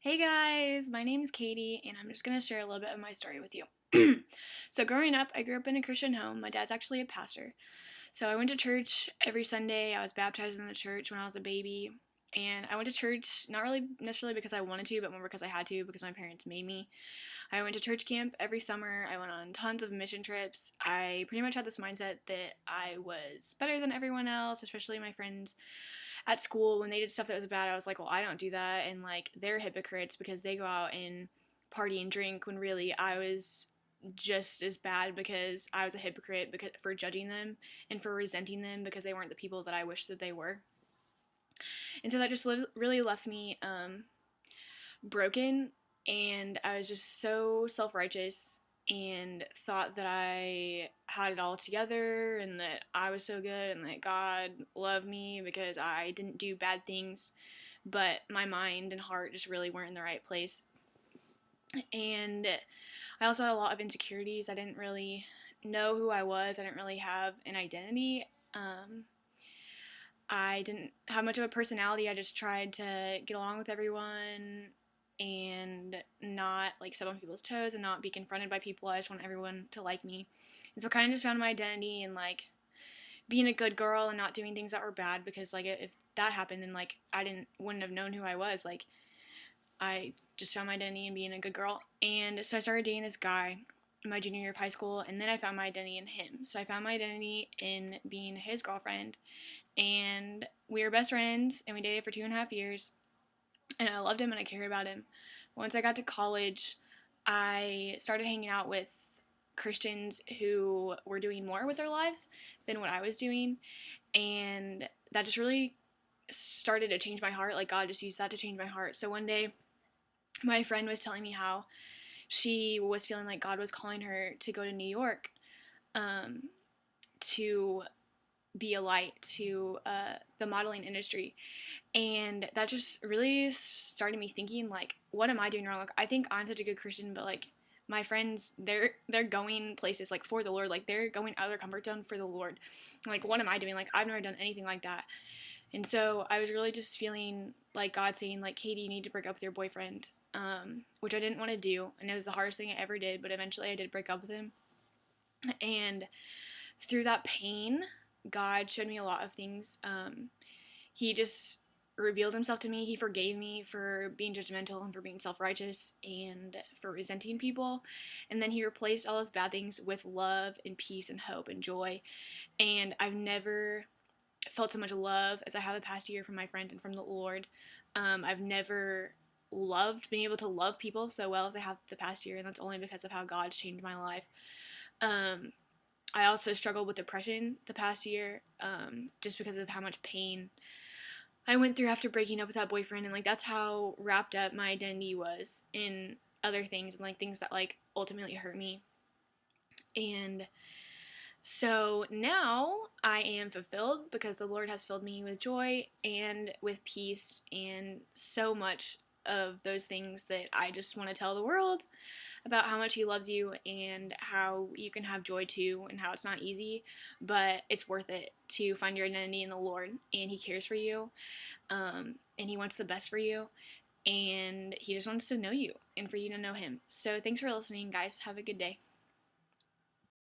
Hey guys, my name is Katie, and I'm just going to share a little bit of my story with you. So, growing up, I grew up in a Christian home. My dad's actually a pastor. So, I went to church every Sunday. I was baptized in the church when I was a baby. And I went to church not really necessarily because I wanted to, but more because I had to, because my parents made me. I went to church camp every summer. I went on tons of mission trips. I pretty much had this mindset that I was better than everyone else, especially my friends at school. When they did stuff that was bad, I was like, well, I don't do that, and like they're hypocrites because they go out and party and drink, when really I was just as bad because I was a hypocrite because for judging them and for resenting them because they weren't the people that I wish that they were. And so that just really left me broken, and I was just so self-righteous and thought that I had it all together and that I was so good and that God loved me because I didn't do bad things, but my mind and heart just really weren't in the right place. And I also had a lot of insecurities. I didn't really know who I was. I didn't really have an identity. I didn't have much of a personality. I just tried to get along with everyone and not like step on people's toes and not be confronted by people. I just want everyone to like me. And so I kind of just found my identity in like being a good girl and not doing things that were bad, because like if that happened, then like I wouldn't have known who I was. Like I just found my identity in being a good girl. And so I started dating this guy in my junior year of high school, and then I found my identity in him. So I found my identity in being his girlfriend, and we were best friends, and we dated for 2.5 years, and I loved him and I cared about him. Once I got to college, I started hanging out with Christians who were doing more with their lives than what I was doing, and that just really started to change my heart. Like God just used that to change my heart. So one day, my friend was telling me how she was feeling like God was calling her to go to New York, to be a light to the modeling industry. And that just really started me thinking, like, what am I doing wrong? Like, I think I'm such a good Christian, but like my friends, they're going places like for the Lord, like they're going out of their comfort zone for the Lord. Like, what am I doing? Like, I've never done anything like that. And so I was really just feeling like God saying, like, Katie, you need to break up with your boyfriend, which I didn't want to do, and it was the hardest thing I ever did, but eventually I did break up with him. And through that pain, God showed me a lot of things. He just revealed himself to me. He forgave me for being judgmental and for being self-righteous and for resenting people. And then he replaced all those bad things with love and peace and hope and joy. And I've never felt so much love as I have the past year from my friends and from the Lord. I've never been able to love people so well as I have the past year, and that's only because of how God's changed my life. I also struggled with depression the past year, just because of how much pain I went through after breaking up with that boyfriend, and like that's how wrapped up my identity was in other things and like things that like ultimately hurt me. And so now I am fulfilled because the Lord has filled me with joy and with peace and so much of those things that I just want to tell the world about how much he loves you and how you can have joy too, and how it's not easy, but it's worth it to find your identity in the Lord, and he cares for you, and he wants the best for you, and he just wants to know you and for you to know him. So thanks for listening, guys. Have a good day.